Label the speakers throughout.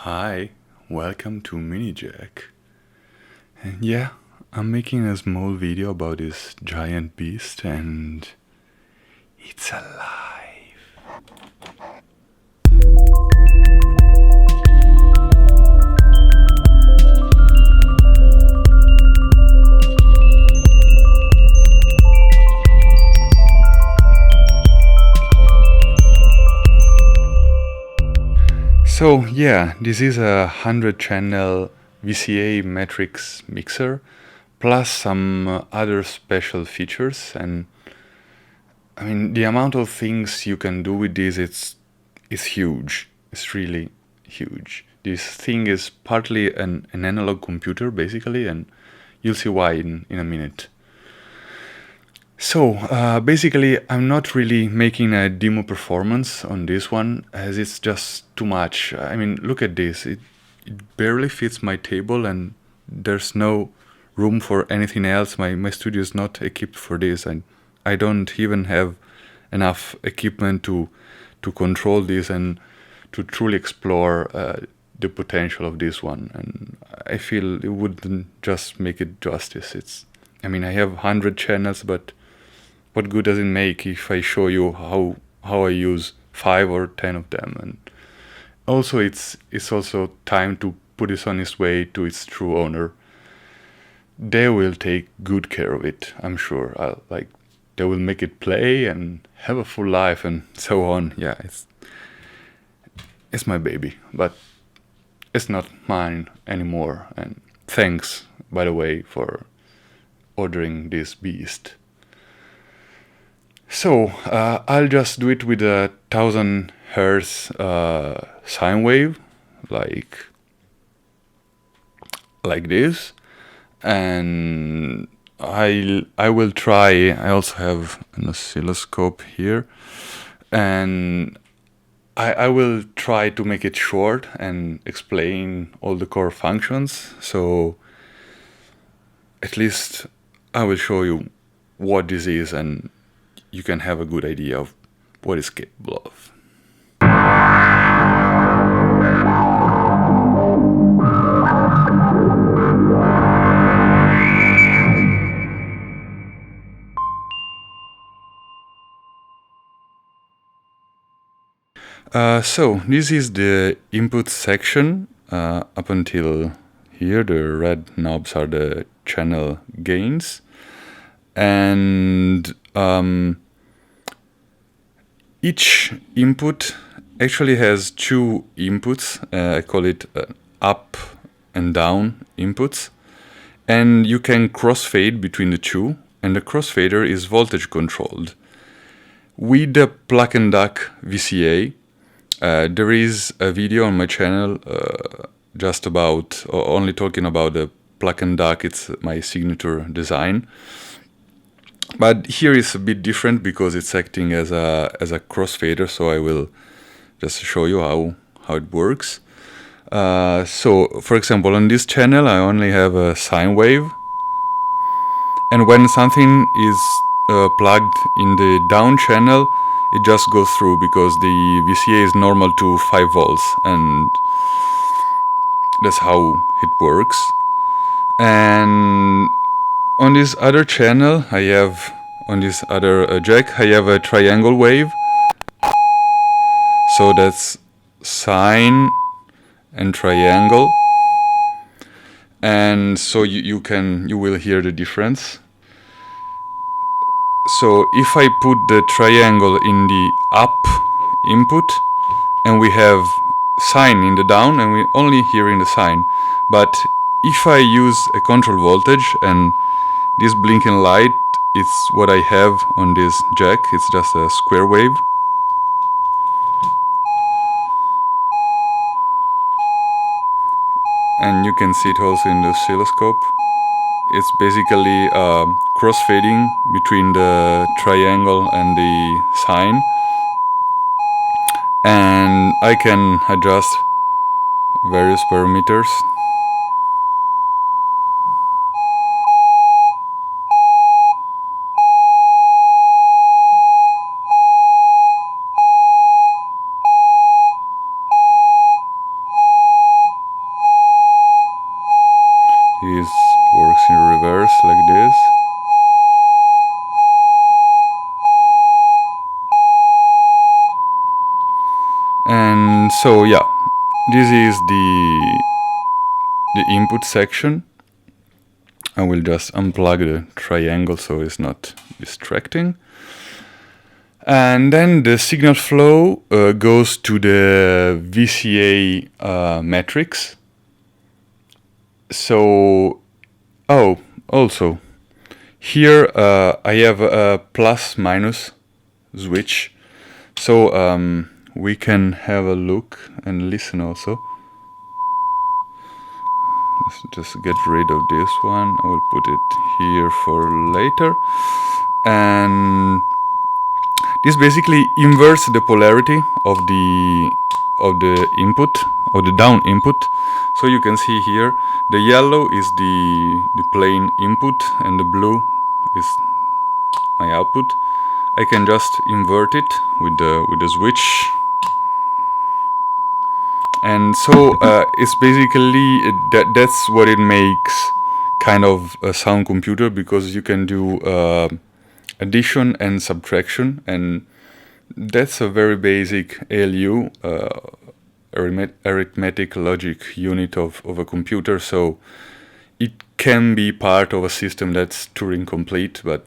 Speaker 1: Hi, welcome to minijack. And yeah, I'm making a small video about this giant beast and it's alive. So yeah, this is a 100-channel VCA Matrix Mixer plus some other special features, and I mean the amount of things you can do with this is huge. It's really huge. This thing is partly an analog computer basically, and you'll see why in a minute. So basically I'm not really making a demo performance on this one as it's just too much. I mean, look at this. It barely fits my table and there's no room for anything else. My studio is not equipped for this, and I don't even have enough equipment to control this and to truly explore the potential of this one. And I feel it wouldn't just make it justice. I have 100 channels, but what good does it make if I show you how I use 5 or 10 of them? And also it's also time to put this on its way to its true owner. They will take good care of it, I'm sure. They will make it play and have a full life and so on. Yeah, it's my baby, but it's not mine anymore. And thanks, by the way, for ordering this beast. So I'll just do it with a 1000 hertz sine wave, like this, and I will try. I also have an oscilloscope here, and I will try to make it short and explain all the core functions. So at least I will show you what this is, and you can have a good idea of what it's capable of. So this is the input section. Up until here, the red knobs are the channel gains, and each input actually has two inputs. I call it up and down inputs, and you can crossfade between the two, and the crossfader is voltage controlled. With the Pluck'n'Duck VCA, there is a video on my channel just about only talking about the Pluck'n'Duck. It's my signature design. But here is a bit different because it's acting as a crossfader, so I will just show you how it works. So, for example, on this channel I only have a sine wave, and when something is plugged in the down channel, it just goes through because the VCA is normal to 5 volts, and that's how it works. And on this other channel, on this other jack, I have a triangle wave. So that's sine and triangle. And so you will hear the difference. So if I put the triangle in the up input and we have sine in the down, and we're only hearing the sine. But if I use a control voltage, and this blinking light, it's what I have on this jack, it's just a square wave. And you can see it also in the oscilloscope. It's basically crossfading between the triangle and the sine. And I can adjust various parameters. So yeah, this is the input section. I will just unplug the triangle so it's not distracting. And then the signal flow goes to the VCA matrix. So, also, here I have a plus minus switch. So we can have a look and listen also. Let's just get rid of this one. I will put it here for later. And this basically inverts the polarity of the input, of the down input. So you can see here the yellow is the plain input and the blue is my output. I can just invert it with the switch. And so it's basically that's what it makes kind of a sound computer, because you can do addition and subtraction, and that's a very basic ALU, arithmetic logic unit of a computer. So it can be part of a system that's Turing complete, but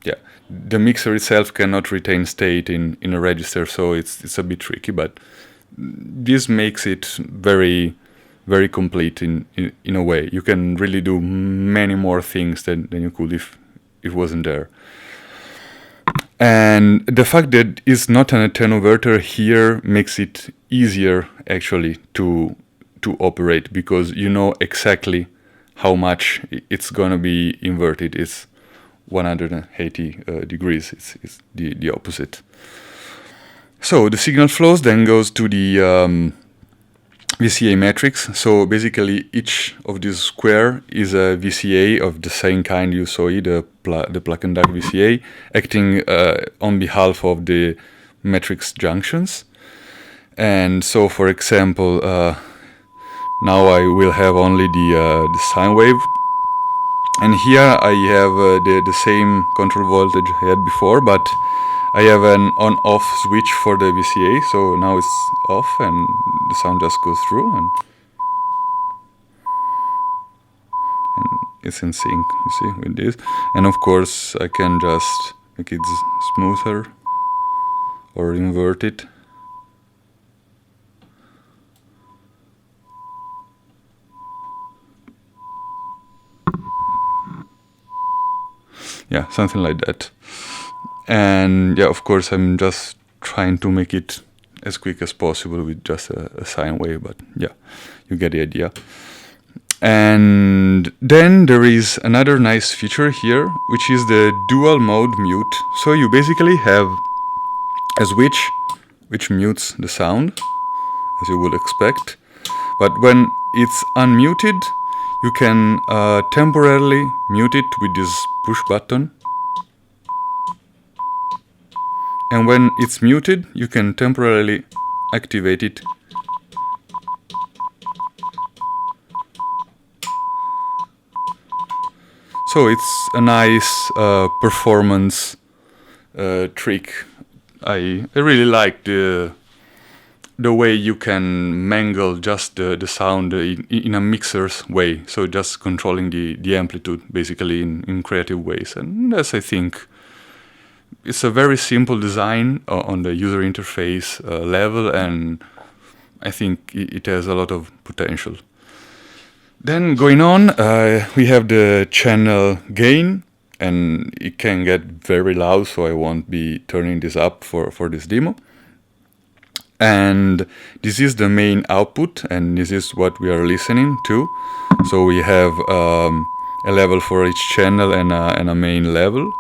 Speaker 1: yeah, the mixer itself cannot retain state in a register, so it's a bit tricky, but this makes it very, very complete in a way. You can really do many more things than you could if it wasn't there. And the fact that it's not an attenuverter here makes it easier actually to operate, because you know exactly how much it's gonna be inverted. It's 180 degrees. It's the opposite. So the signal flows then goes to the VCA matrix. So basically each of these square is a VCA of the same kind you saw it, the Pluck'n'Duck VCA, acting on behalf of the matrix junctions. And so, for example, now I will have only the sine wave, and here I have the same control voltage I had before, but I have an on-off switch for the VCA, so now it's off and the sound just goes through, and it's in sync, you see, with this. And of course I can just make it smoother or invert it. Yeah, something like that. And yeah, of course I'm just trying to make it as quick as possible with just a sine wave, but yeah, you get the idea. And then there is another nice feature here, which is the dual mode mute. So you basically have a switch which mutes the sound, as you would expect, but when it's unmuted, you can temporarily mute it with this push button. And when it's muted, you can temporarily activate it. So it's a nice performance trick. I really like the way you can mangle just the sound in a mixer's way. So just controlling the amplitude basically in creative ways. And that's, I think, it's a very simple design on the user interface level, and I think it has a lot of potential. Then going on, we have the channel gain, and it can get very loud, so I won't be turning this up for this demo. And this is the main output, and this is what we are listening to. So we have a level for each channel and a main level,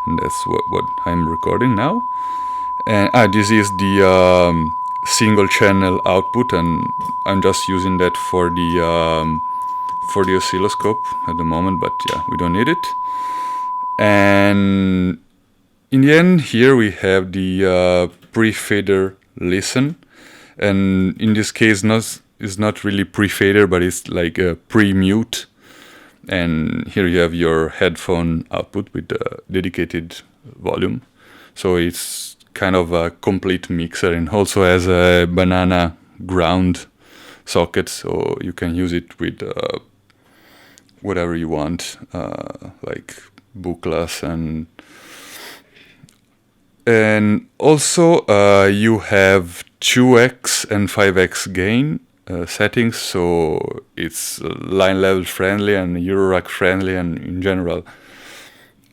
Speaker 1: and that's what I'm recording now. And this is the single channel output, and I'm just using that for the oscilloscope at the moment, but yeah, we don't need it. And in the end, here we have the pre-fader listen, and in this case it's not really pre-fader, but it's like a pre-mute. And here you have your headphone output with the dedicated volume, so it's kind of a complete mixer, and also has a banana ground socket, so you can use it with whatever you want, like bookless, and also you have 2x and 5x gain settings, so it's line level friendly and Eurorack friendly, and in general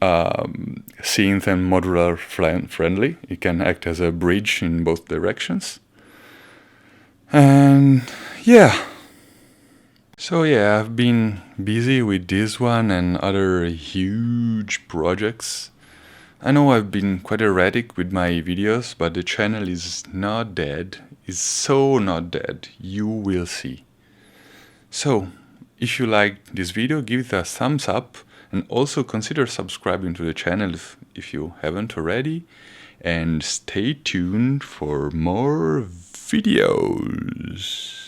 Speaker 1: synth and modular friendly. It can act as a bridge in both directions. And yeah, so yeah, I've been busy with this one and other huge projects. I know I've been quite erratic with my videos, but the channel is not dead. It's so not dead. You will see. So, if you liked this video, give it a thumbs up, and also consider subscribing to the channel if you haven't already. And stay tuned for more videos.